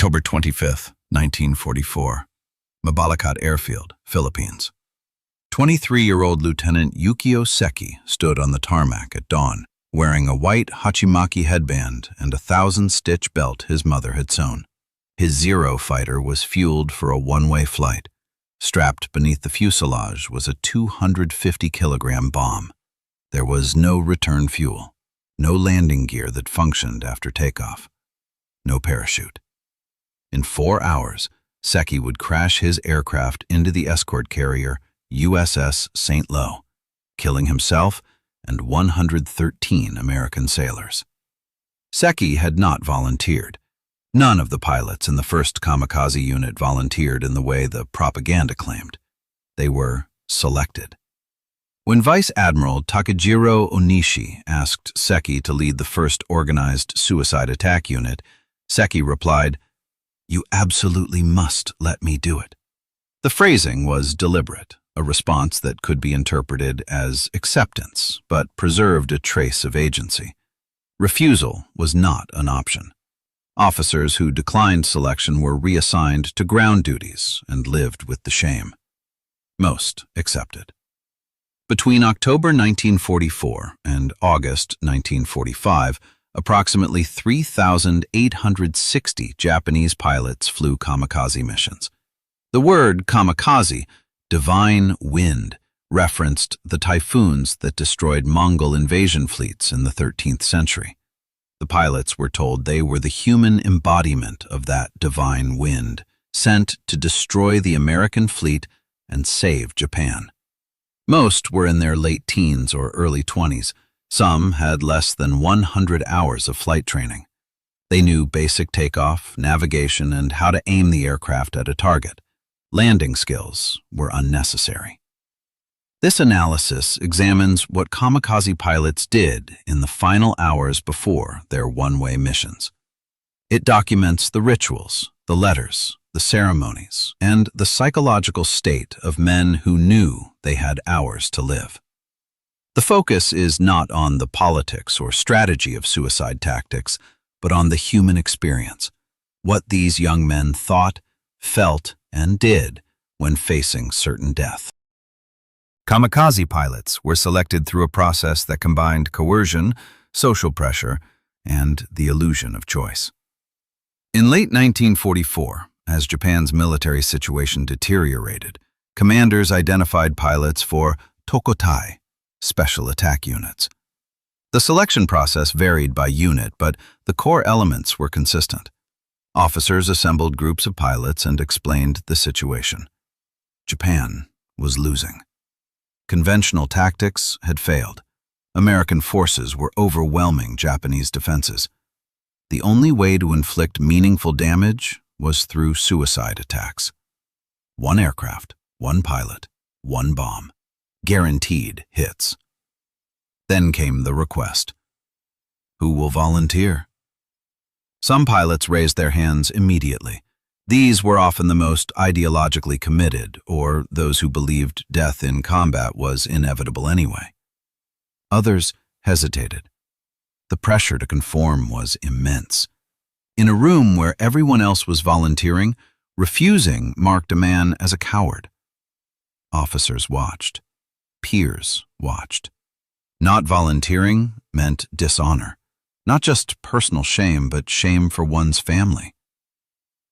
October 25th, 1944. Mabalacat Airfield, Philippines. 23-year-old Lieutenant Yukio Seki stood on the tarmac at dawn, wearing a white hachimaki headband and a 1,000-stitch belt his mother had sewn. His Zero fighter was fueled for a one-way flight. Strapped beneath the fuselage was a 250-kilogram bomb. There was no return fuel, no landing gear that functioned after takeoff, no parachute. In 4 hours, Seki would crash his aircraft into the escort carrier USS St. killing himself and 113 American sailors. Seki had not volunteered. None of the pilots in the first Kamikaze unit volunteered in the way the propaganda claimed. They were selected. When Vice Admiral Takejiro Onishi asked Seki to lead the first organized suicide attack unit, Seki replied, "You absolutely must let me do it." The phrasing was deliberate, a response that could be interpreted as acceptance, but preserved a trace of agency. Refusal was not an option. Officers who declined selection were reassigned to ground duties and lived with the shame. Most accepted. Between October 1944 and August 1945, approximately 3,860 Japanese pilots flew kamikaze missions. The word kamikaze, divine wind, referenced the typhoons that destroyed Mongol invasion fleets in the 13th century. The pilots were told they were the human embodiment of that divine wind, sent to destroy the American fleet and save Japan. Most were in their late teens or early 20s. Some had less than 100 hours of flight training. They knew basic takeoff, navigation, and how to aim the aircraft at a target. Landing skills were unnecessary. This analysis examines what kamikaze pilots did in the final hours before their one-way missions. It documents the rituals, the letters, the ceremonies, and the psychological state of men who knew they had hours to live. The focus is not on the politics or strategy of suicide tactics, but on the human experience, what these young men thought, felt, and did when facing certain death. Kamikaze pilots were selected through a process that combined coercion, social pressure, and the illusion of choice. In late 1944, as Japan's military situation deteriorated, commanders identified pilots for Tokotai, special attack units. The selection process varied by unit, but the core elements were consistent. Officers assembled groups of pilots and explained the situation. Japan was losing. Conventional tactics had failed. American forces were overwhelming Japanese defenses. The only way to inflict meaningful damage was through suicide attacks. One aircraft, one pilot, one bomb. Guaranteed hits. Then came the request. Who will volunteer? Some pilots raised their hands immediately. These were often the most ideologically committed, or those who believed death in combat was inevitable anyway. Others hesitated. The pressure to conform was immense. In a room where everyone else was volunteering, refusing marked a man as a coward. Officers watched. Peers watched. Not volunteering meant dishonor. Not just personal shame, but shame for one's family.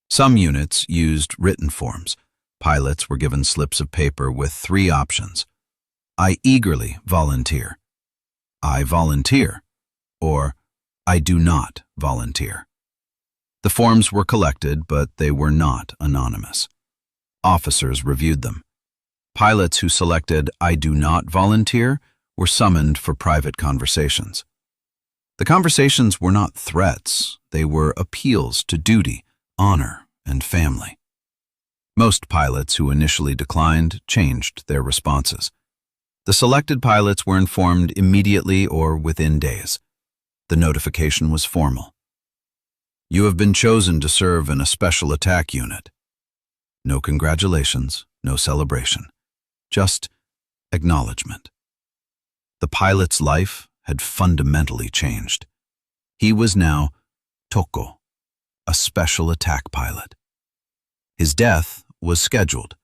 Some units used written forms. Pilots were given slips of paper with 3 options. I eagerly volunteer. I volunteer. Or I do not volunteer. The forms were collected, but they were not anonymous. Officers reviewed them. Pilots who selected I do not volunteer were summoned for private conversations. The conversations were not threats, they were appeals to duty, honor, and family. Most pilots who initially declined changed their responses. The selected pilots were informed immediately or within days. The notification was formal. You have been chosen to serve in a special attack unit. No congratulations, no celebration, just acknowledgement. The pilot's life had fundamentally changed. He was now Toko, a special attack pilot. His death was scheduled.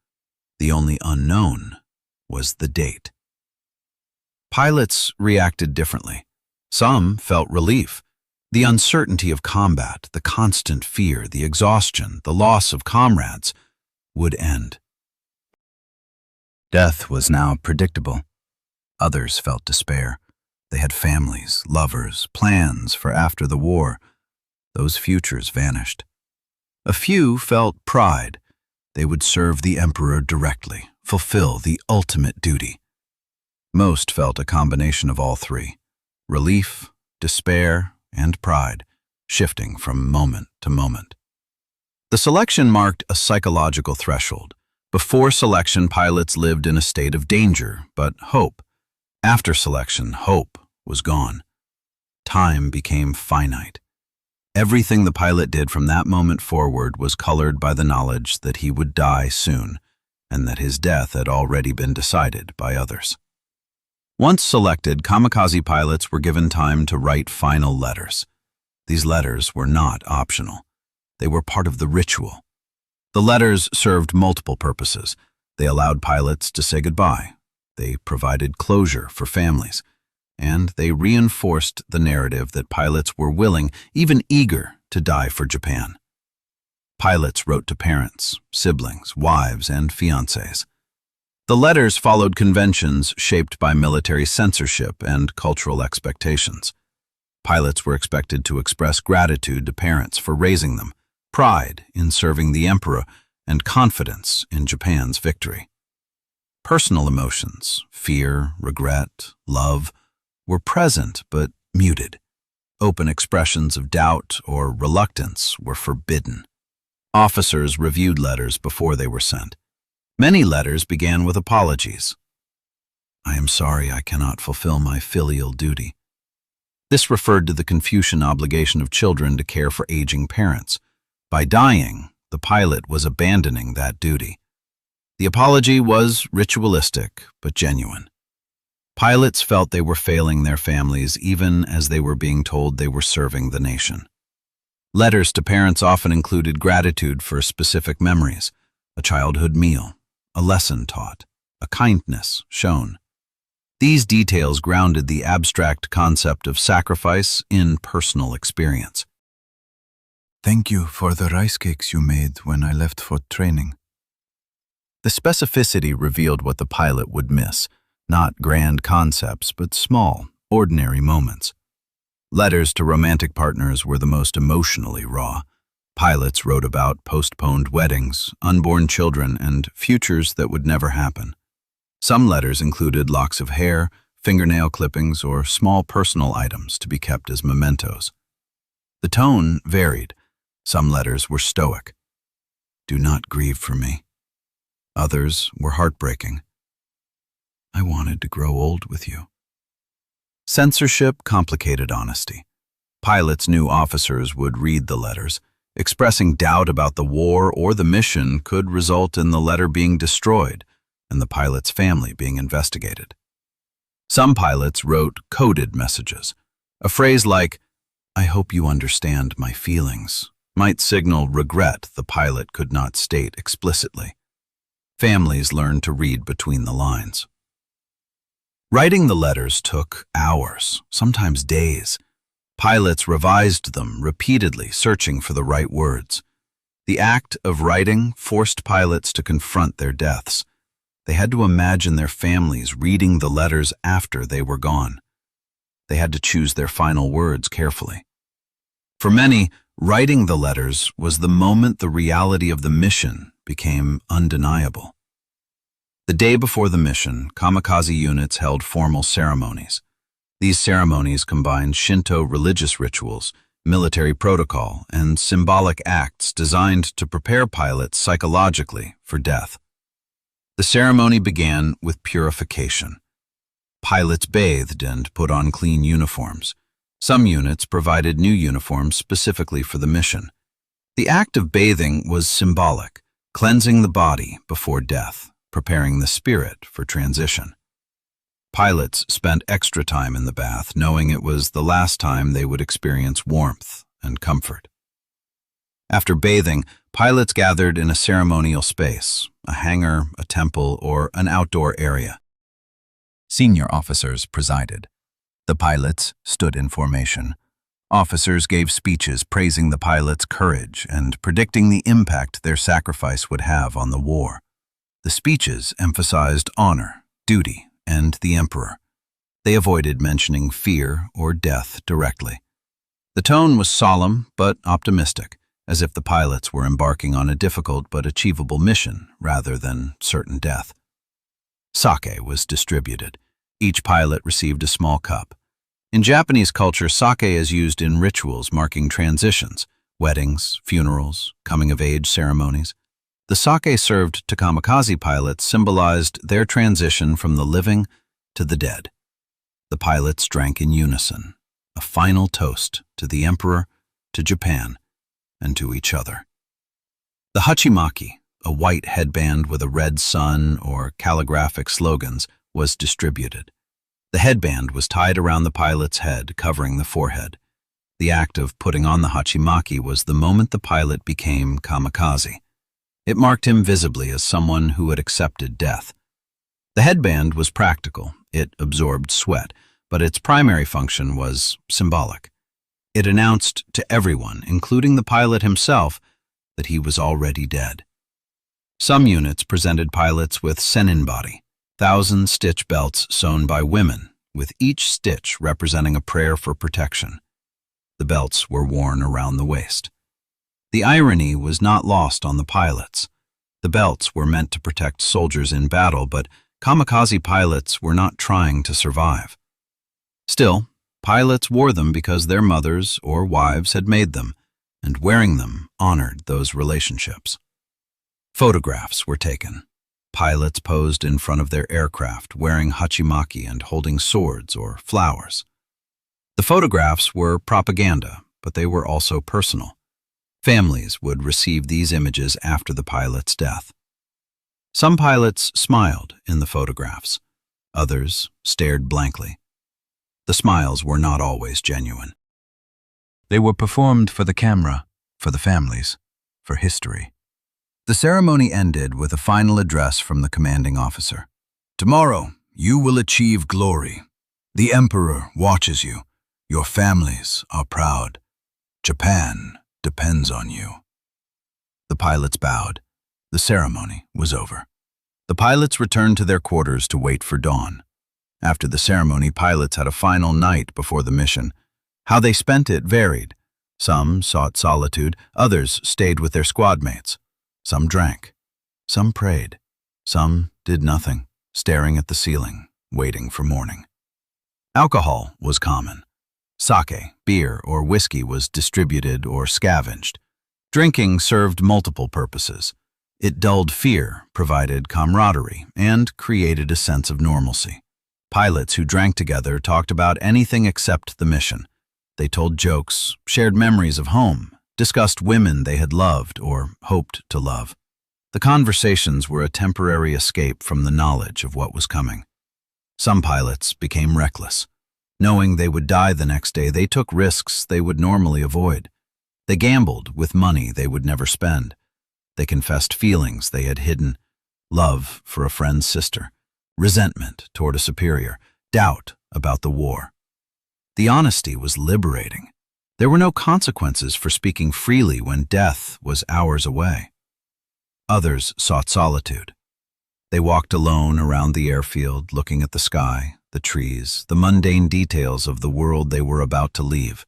The only unknown was the date. Pilots reacted differently. Some felt relief. The uncertainty of combat, the constant fear, the exhaustion, the loss of comrades would end. Death was now predictable. Others felt despair. They had families, lovers, plans for after the war. Those futures vanished. A few felt pride. They would serve the emperor directly, fulfill the ultimate duty. Most felt a combination of all three: relief, despair, and pride, shifting from moment to moment. The selection marked a psychological threshold. Before selection, pilots lived in a state of danger, but hope. After selection, hope was gone. Time became finite. Everything the pilot did from that moment forward was colored by the knowledge that he would die soon, and that his death had already been decided by others. Once selected, kamikaze pilots were given time to write final letters. These letters were not optional. They were part of the ritual. The letters served multiple purposes. They allowed pilots to say goodbye. They provided closure for families. And they reinforced the narrative that pilots were willing, even eager, to die for Japan. Pilots wrote to parents, siblings, wives, and fiancés. The letters followed conventions shaped by military censorship and cultural expectations. Pilots were expected to express gratitude to parents for raising them, pride in serving the emperor, and confidence in Japan's victory. Personal emotions, fear, regret, love, were present but muted. Open expressions of doubt or reluctance were forbidden. Officers reviewed letters before they were sent. Many letters began with apologies. "I am sorry I cannot fulfill my filial duty." This referred to the Confucian obligation of children to care for aging parents. By dying, the pilot was abandoning that duty. The apology was ritualistic but genuine. Pilots felt they were failing their families even as they were being told they were serving the nation. Letters to parents often included gratitude for specific memories, a childhood meal, a lesson taught, a kindness shown. These details grounded the abstract concept of sacrifice in personal experience. "Thank you for the rice cakes you made when I left for training." The specificity revealed what the pilot would miss, not grand concepts, but small, ordinary moments. Letters to romantic partners were the most emotionally raw. Pilots wrote about postponed weddings, unborn children, and futures that would never happen. Some letters included locks of hair, fingernail clippings, or small personal items to be kept as mementos. The tone varied. Some letters were stoic. "Do not grieve for me." Others were heartbreaking. "I wanted to grow old with you." Censorship complicated honesty. Pilots knew officers would read the letters. Expressing doubt about the war or the mission could result in the letter being destroyed and the pilot's family being investigated. Some pilots wrote coded messages. A phrase like, "I hope you understand my feelings," might signal regret the pilot could not state explicitly. Families learned to read between the lines. Writing the letters took hours, sometimes days. Pilots revised them repeatedly, searching for the right words. The act of writing forced pilots to confront their deaths. They had to imagine their families reading the letters after they were gone. They had to choose their final words carefully. For many, writing the letters was the moment the reality of the mission became undeniable. The day before the mission, kamikaze units held formal ceremonies. These ceremonies combined Shinto religious rituals, military protocol, and symbolic acts designed to prepare pilots psychologically for death. The ceremony began with purification. Pilots bathed and put on clean uniforms. Some units provided new uniforms specifically for the mission. The act of bathing was symbolic, cleansing the body before death, preparing the spirit for transition. Pilots spent extra time in the bath, knowing it was the last time they would experience warmth and comfort. After bathing, pilots gathered in a ceremonial space, a hangar, a temple, or an outdoor area. Senior officers presided. The pilots stood in formation. Officers gave speeches praising the pilots' courage and predicting the impact their sacrifice would have on the war. The speeches emphasized honor, duty, and the emperor. They avoided mentioning fear or death directly. The tone was solemn but optimistic, as if the pilots were embarking on a difficult but achievable mission rather than certain death. Sake was distributed. Each pilot received a small cup. In Japanese culture, sake is used in rituals marking transitions, weddings, funerals, coming-of-age ceremonies. The sake served to kamikaze pilots symbolized their transition from the living to the dead. The pilots drank in unison, a final toast to the emperor, to Japan, and to each other. The hachimaki, a white headband with a red sun or calligraphic slogans, was distributed. The headband was tied around the pilot's head, covering the forehead. The act of putting on the hachimaki was the moment the pilot became kamikaze. It marked him visibly as someone who had accepted death. The headband was practical. It absorbed sweat, but its primary function was symbolic. It announced to everyone, including the pilot himself, that he was already dead. Some units presented pilots with senin body, 1,000-stitch belts sewn by women, with each stitch representing a prayer for protection. The belts were worn around the waist. The irony was not lost on the pilots. The belts were meant to protect soldiers in battle, but kamikaze pilots were not trying to survive. Still, pilots wore them because their mothers or wives had made them, and wearing them honored those relationships. Photographs were taken. Pilots posed in front of their aircraft wearing hachimaki and holding swords or flowers. The photographs were propaganda, but they were also personal. Families would receive these images after the pilot's death. Some pilots smiled in the photographs. Others stared blankly. The smiles were not always genuine. They were performed for the camera, for the families, for history. The ceremony ended with a final address from the commanding officer. "Tomorrow, you will achieve glory. The Emperor watches you. Your families are proud. Japan depends on you." The pilots bowed. The ceremony was over. The pilots returned to their quarters to wait for dawn. After the ceremony, pilots had a final night before the mission. How they spent it varied. Some sought solitude, others stayed with their squad mates. Some drank, some prayed, some did nothing, staring at the ceiling, waiting for morning. Alcohol was common. Sake, beer, or whiskey was distributed or scavenged. Drinking served multiple purposes. It dulled fear, provided camaraderie, and created a sense of normalcy. Pilots who drank together talked about anything except the mission. They told jokes, shared memories of home, discussed women they had loved or hoped to love. The conversations were a temporary escape from the knowledge of what was coming. Some pilots became reckless. Knowing they would die the next day, they took risks they would normally avoid. They gambled with money they would never spend. They confessed feelings they had hidden: love for a friend's sister, resentment toward a superior, doubt about the war. The honesty was liberating. There were no consequences for speaking freely when death was hours away. Others sought solitude. They walked alone around the airfield, looking at the sky, the trees, the mundane details of the world they were about to leave.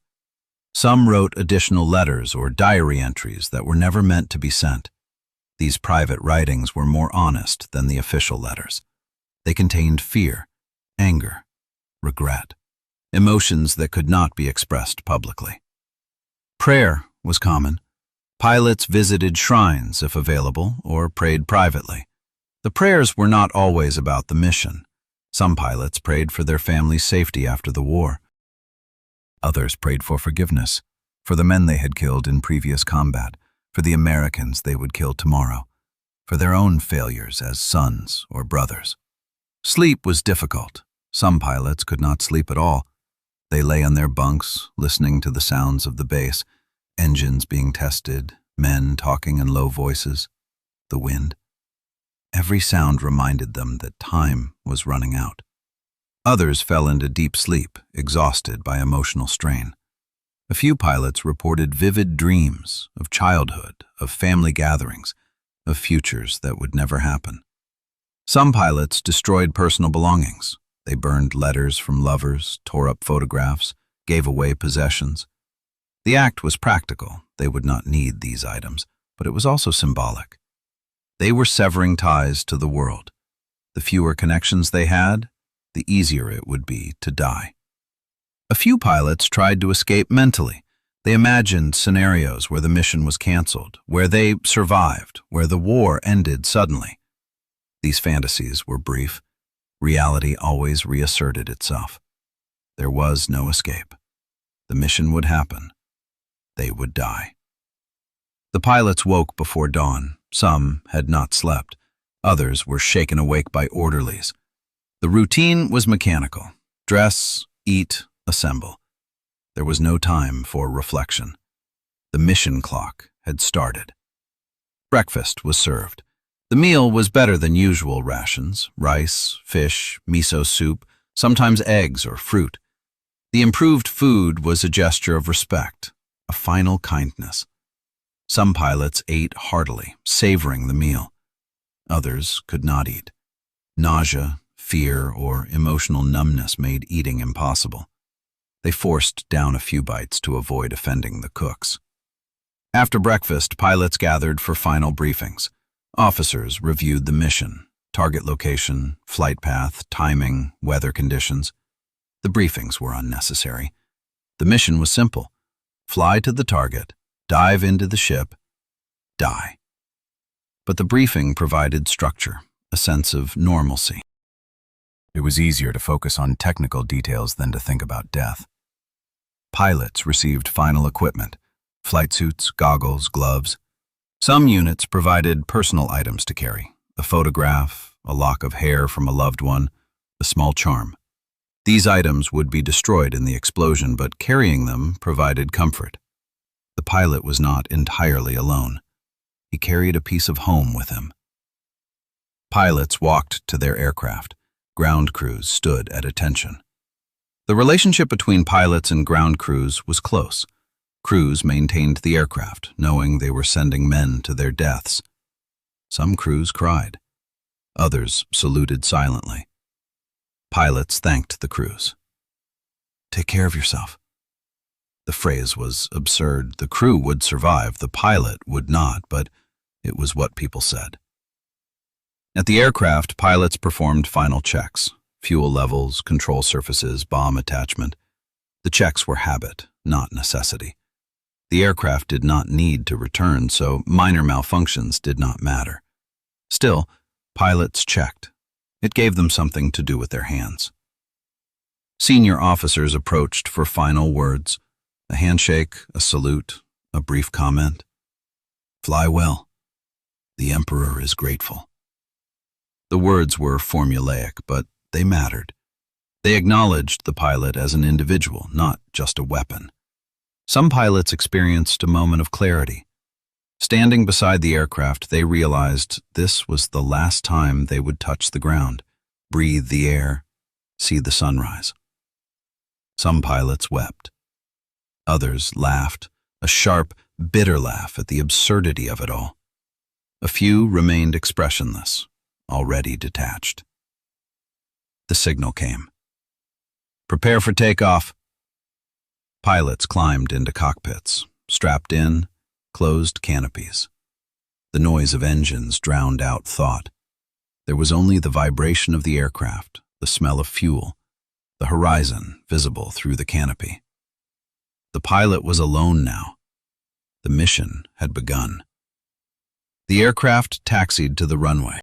Some wrote additional letters or diary entries that were never meant to be sent. These private writings were more honest than the official letters. They contained fear, anger, regret, emotions that could not be expressed publicly. Prayer was common. Pilots visited shrines if available or prayed privately. The prayers were not always about the mission. Some pilots prayed for their family's safety after the war. Others prayed for forgiveness, for the men they had killed in previous combat, for the Americans they would kill tomorrow, for their own failures as sons or brothers. Sleep was difficult. Some pilots could not sleep at all. They lay on their bunks, listening to the sounds of the base, engines being tested, Men talking in low voices, the wind. Every sound reminded them that time was running out. Others fell into deep sleep, exhausted by emotional strain. A few pilots reported vivid dreams of childhood, of family gatherings, of futures that would never happen. Some pilots destroyed personal belongings. They burned letters from lovers, tore up photographs, gave away possessions. The act was practical. They would not need these items, but it was also symbolic. They were severing ties to the world. The fewer connections they had, the easier it would be to die. A few pilots tried to escape mentally. They imagined scenarios where the mission was canceled, where they survived, where the war ended suddenly. These fantasies were brief. Reality always reasserted itself. There was no escape. The mission would happen. They would die. The pilots woke before dawn. Some had not slept. Others were shaken awake by orderlies. The routine was mechanical. Dress, eat, assemble. There was no time for reflection. The mission clock had started. Breakfast was served. The meal was better than usual rations: rice, fish, miso soup, sometimes eggs or fruit. The improved food was a gesture of respect, a final kindness. Some pilots ate heartily, savoring the meal. Others could not eat. Nausea, fear, or emotional numbness made eating impossible. They forced down a few bites to avoid offending the cooks. After breakfast, pilots gathered for final briefings. Officers reviewed the mission, target location, flight path, timing, weather conditions. The briefings were unnecessary. The mission was simple: fly to the target, dive into the ship, die. But the briefing provided structure, a sense of normalcy. It was easier to focus on technical details than to think about death. Pilots received final equipment: flight suits, goggles, gloves. Some units provided personal items to carry: a photograph, a lock of hair from a loved one, a small charm. These items would be destroyed in the explosion, but carrying them provided comfort. The pilot was not entirely alone. He carried a piece of home with him. Pilots walked to their aircraft. Ground crews stood at attention. The relationship between pilots and ground crews was close. Crews maintained the aircraft, knowing they were sending men to their deaths. Some crews cried. Others saluted silently. Pilots thanked the crews. "Take care of yourself." The phrase was absurd. The crew would survive, the pilot would not, but it was what people said. At the aircraft, pilots performed final checks: fuel levels, control surfaces, bomb attachment. The checks were habit, not necessity. The aircraft did not need to return, so minor malfunctions did not matter. Still, pilots checked. It gave them something to do with their hands. Senior officers approached for final words: a handshake, a salute, a brief comment. "Fly well. The Emperor is grateful." The words were formulaic, but they mattered. They acknowledged the pilot as an individual, not just a weapon. Some pilots experienced a moment of clarity. Standing beside the aircraft, they realized this was the last time they would touch the ground, breathe the air, see the sunrise. Some pilots wept. Others laughed, a sharp, bitter laugh at the absurdity of it all. A few remained expressionless, already detached. The signal came. "Prepare for takeoff." Pilots climbed into cockpits, strapped in, closed canopies. The noise of engines drowned out thought. There was only the vibration of the aircraft, the smell of fuel, the horizon visible through the canopy. The pilot was alone now. The mission had begun. The aircraft taxied to the runway.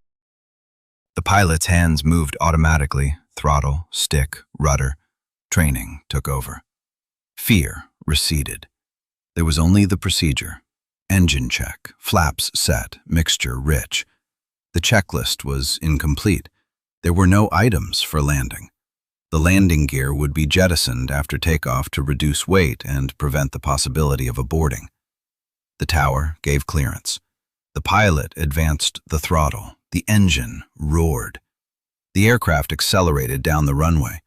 The pilot's hands moved automatically: throttle, stick, rudder. Training took over. Fear receded. There was only the procedure: engine check, flaps set, mixture rich. The checklist was incomplete. There were no items for landing. The landing gear would be jettisoned after takeoff to reduce weight and prevent the possibility of aborting. The tower gave clearance. The pilot advanced the throttle. The engine roared. The aircraft accelerated down the runway.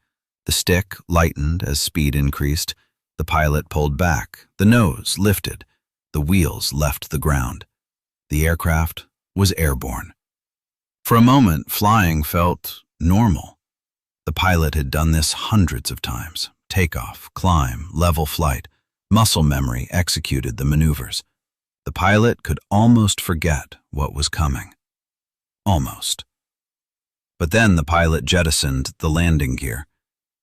The stick lightened as speed increased. The pilot pulled back. The nose lifted. The wheels left the ground. The aircraft was airborne. For a moment, flying felt normal. The pilot had done this hundreds of times. Takeoff, climb, level flight. Muscle memory executed the maneuvers. The pilot could almost forget what was coming. Almost. But then the pilot jettisoned the landing gear.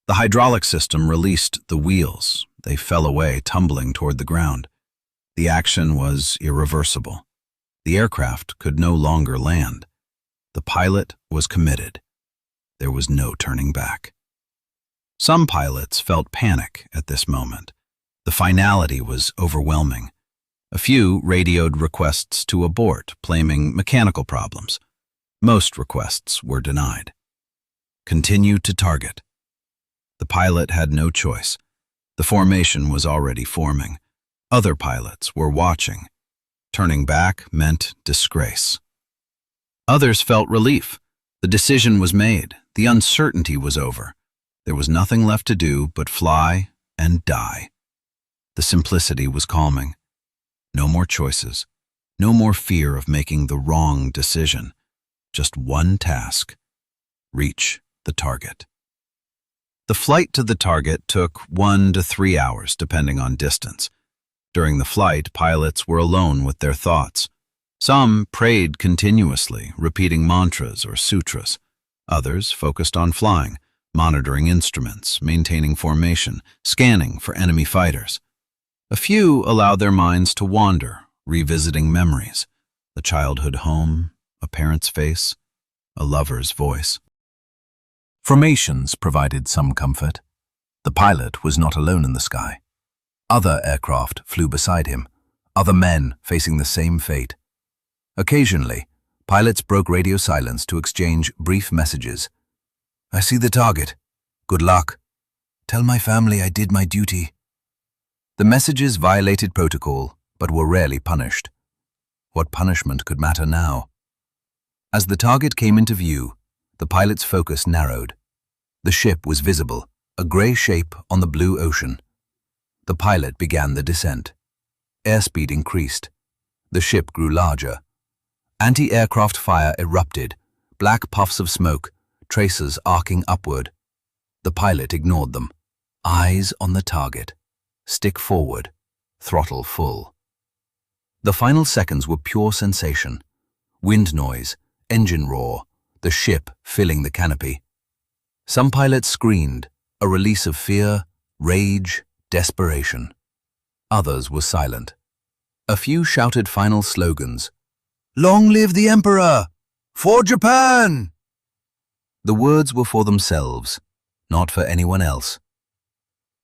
The hydraulic system released the wheels. They fell away, tumbling toward the ground. The action was irreversible. The aircraft could no longer land. The pilot was committed. There was no turning back. Some pilots felt panic at this moment. The finality was overwhelming. A few radioed requests to abort, claiming mechanical problems. Most requests were denied. Continue to target. The pilot had no choice. The formation was already forming. Other pilots were watching. Turning back meant disgrace. Others felt relief. The decision was made. The uncertainty was over. There was nothing left to do but fly and die. The simplicity was calming. No more choices. No more fear of making the wrong decision. Just one task. Reach the target. The flight to the target took 1 to 3 hours, depending on distance. During the flight, pilots were alone with their thoughts. Some prayed continuously, repeating mantras or sutras. Others focused on flying, monitoring instruments, maintaining formation, scanning for enemy fighters. A few allowed their minds to wander, revisiting memories, the childhood home, a parent's face, a lover's voice. Formations provided some comfort. The pilot was not alone in the sky. Other aircraft flew beside him, other men facing the same fate. Occasionally, pilots broke radio silence to exchange brief messages. "I see the target. Good luck. Tell my family I did my duty." The messages violated protocol, but were rarely punished. What punishment could matter now? As the target came into view, the pilot's focus narrowed. The ship was visible, a gray shape on the blue ocean. The pilot began the descent. Airspeed increased. The ship grew larger. Anti-aircraft fire erupted, black puffs of smoke, traces arcing upward. The pilot ignored them. Eyes on the target. Stick forward. Throttle full. The final seconds were pure sensation. Wind noise, engine roar, the ship filling the canopy. Some pilots screamed, a release of fear, rage, desperation. Others were silent. A few shouted final slogans. "Long live the Emperor! For Japan!" The words were for themselves, not for anyone else.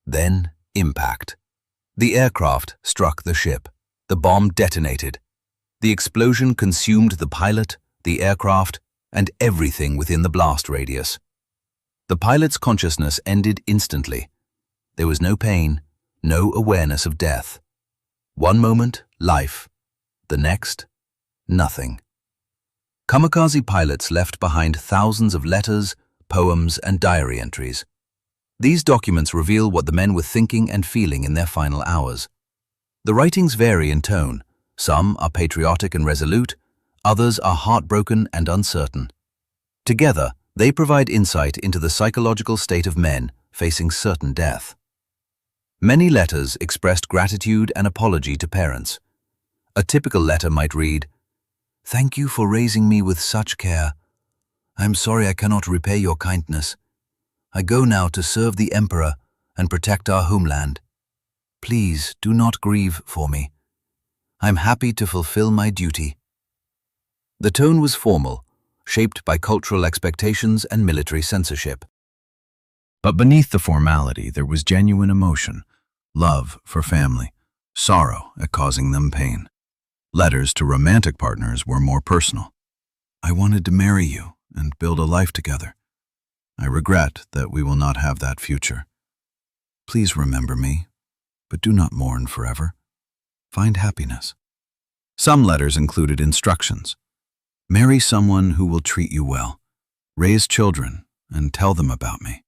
Then, impact. The aircraft struck the ship. The bomb detonated. The explosion consumed the pilot, the aircraft, and everything within the blast radius. The pilot's consciousness ended instantly. There was no pain, no awareness of death. One moment, life. The next, nothing. Kamikaze pilots left behind thousands of letters, poems, and diary entries. These documents reveal what the men were thinking and feeling in their final hours. The writings vary in tone. Some are patriotic and resolute, others are heartbroken and uncertain. Together, they provide insight into the psychological state of men facing certain death. Many letters expressed gratitude and apology to parents. A typical letter might read, "Thank you for raising me with such care. I am sorry I cannot repay your kindness. I go now to serve the Emperor and protect our homeland. Please do not grieve for me. I am happy to fulfill my duty." The tone was formal, shaped by cultural expectations and military censorship. But beneath the formality, there was genuine emotion, love for family, sorrow at causing them pain. Letters to romantic partners were more personal. "I wanted to marry you and build a life together. I regret that we will not have that future. Please remember me, but do not mourn forever. Find happiness." Some letters included instructions. Marry someone who will treat you well, raise children, and tell them about me.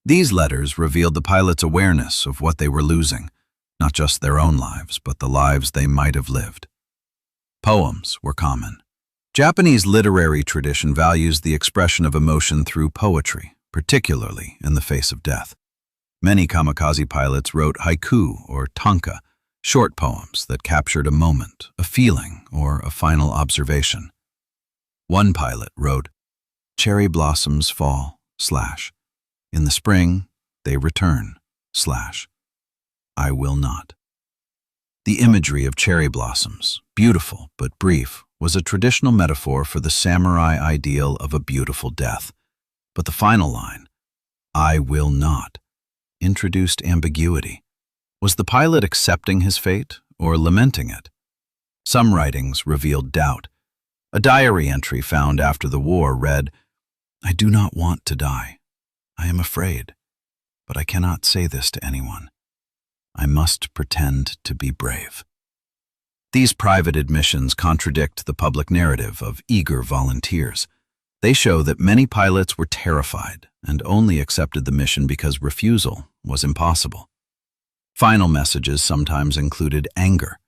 These letters revealed the pilots' awareness of what they were losing, not just their own lives, but the lives they might have lived. Poems were common. Japanese literary tradition values the expression of emotion through poetry, particularly in the face of death. Many kamikaze pilots wrote haiku or tanka, short poems that captured a moment, a feeling, or a final observation. One pilot wrote, "Cherry blossoms fall, in the spring they return, I will not." The imagery of cherry blossoms, beautiful but brief, was a traditional metaphor for the samurai ideal of a beautiful death. But the final line, "I will not," introduced ambiguity. Was the pilot accepting his fate or lamenting it? Some writings revealed doubt. A diary entry found after the war read, "I do not want to die. I am afraid, but I cannot say this to anyone. I must pretend to be brave." These private admissions contradict the public narrative of eager volunteers. They show that many pilots were terrified and only accepted the mission because refusal was impossible. Final messages sometimes included anger.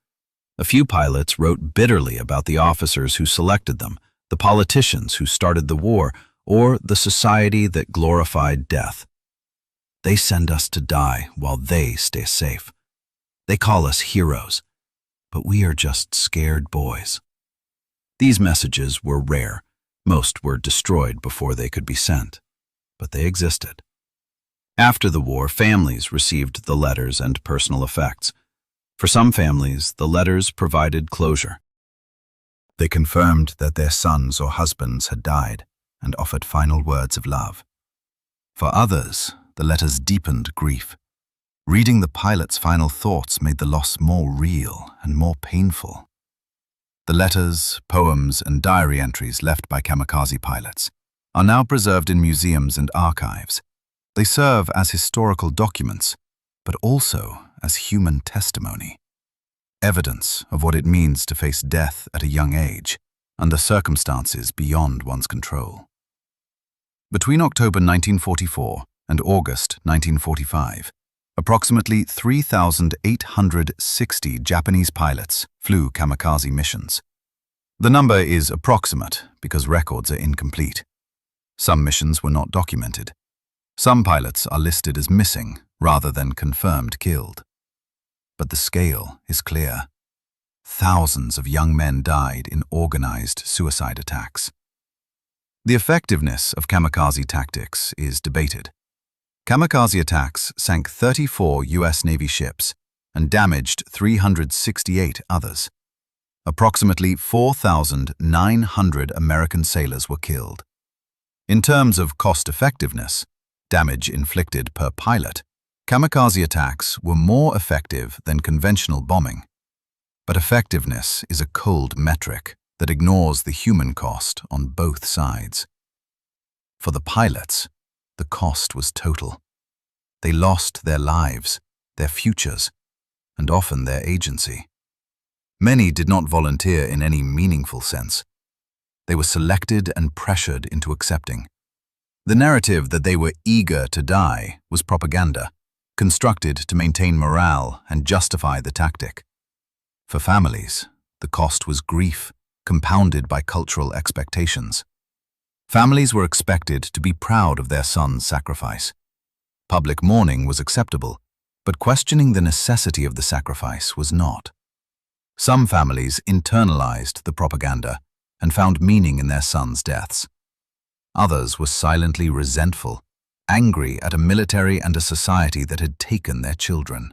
A few pilots wrote bitterly about the officers who selected them, the politicians who started the war, or the society that glorified death. They send us to die while they stay safe. They call us heroes, but we are just scared boys. These messages were rare. Most were destroyed before they could be sent, but they existed. After the war, families received the letters and personal effects. For some families, the letters provided closure. They confirmed that their sons or husbands had died and offered final words of love. For others, the letters deepened grief. Reading the pilot's final thoughts made the loss more real and more painful. The letters, poems, and diary entries left by kamikaze pilots are now preserved in museums and archives. They serve as historical documents, but also as human testimony. Evidence of what it means to face death at a young age, under circumstances beyond one's control. Between October 1944 and August 1945, approximately 3,860 Japanese pilots flew kamikaze missions. The number is approximate because records are incomplete. Some missions were not documented. Some pilots are listed as missing rather than confirmed killed. But the scale is clear. Thousands of young men died in organized suicide attacks. The effectiveness of kamikaze tactics is debated. Kamikaze attacks sank 34 U.S. Navy ships and damaged 368 others. Approximately 4,900 American sailors were killed. In terms of cost-effectiveness, damage inflicted per pilot, kamikaze attacks were more effective than conventional bombing. But effectiveness is a cold metric that ignores the human cost on both sides. For the pilots, the cost was total. They lost their lives, their futures, and often their agency. Many did not volunteer in any meaningful sense. They were selected and pressured into accepting. The narrative that they were eager to die was propaganda, constructed to maintain morale and justify the tactic. For families, the cost was grief, compounded by cultural expectations. Families were expected to be proud of their son's sacrifice. Public mourning was acceptable, but questioning the necessity of the sacrifice was not. Some families internalized the propaganda and found meaning in their sons' deaths. Others were silently resentful, angry at a military and a society that had taken their children.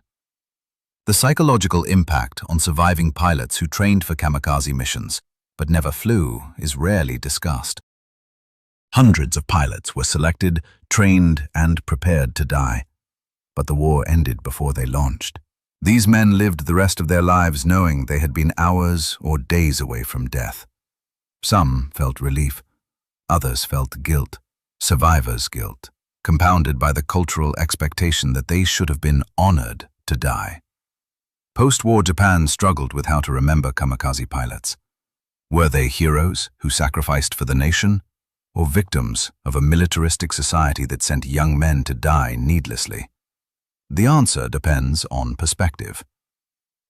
The psychological impact on surviving pilots who trained for kamikaze missions but never flew is rarely discussed. Hundreds of pilots were selected, trained, and prepared to die, but the war ended before they launched. These men lived the rest of their lives knowing they had been hours or days away from death. Some felt relief. Others felt guilt, survivor's guilt, compounded by the cultural expectation that they should have been honored to die. Post-war Japan struggled with how to remember kamikaze pilots. Were they heroes who sacrificed for the nation, or victims of a militaristic society that sent young men to die needlessly? The answer depends on perspective.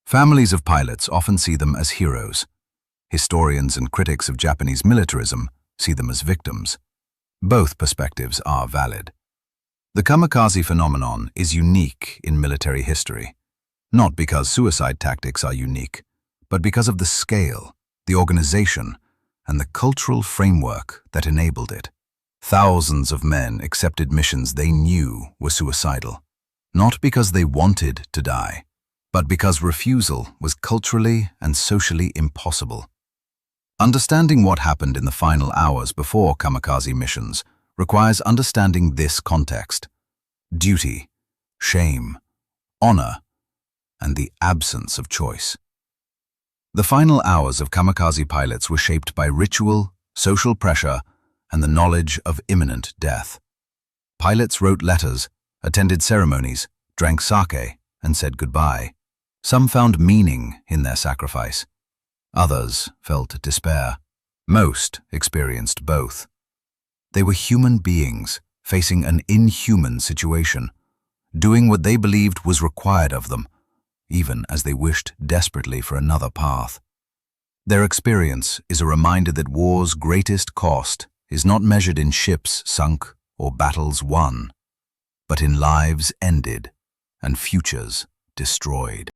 Families of pilots often see them as heroes. Historians and critics of Japanese militarism see them as victims. Both perspectives are valid. The kamikaze phenomenon is unique in military history, not because suicide tactics are unique, but because of the scale, the organization, and the cultural framework that enabled it. Thousands of men accepted missions they knew were suicidal, not because they wanted to die, but because refusal was culturally and socially impossible. Understanding what happened in the final hours before kamikaze missions requires understanding this context: duty, shame, honor, and the absence of choice. The final hours of kamikaze pilots were shaped by ritual, social pressure, and the knowledge of imminent death. Pilots wrote letters, attended ceremonies, drank sake, and said goodbye. Some found meaning in their sacrifice. Others felt despair. Most experienced both. They were human beings facing an inhuman situation, doing what they believed was required of them, even as they wished desperately for another path. Their experience is a reminder that war's greatest cost is not measured in ships sunk or battles won, but in lives ended and futures destroyed.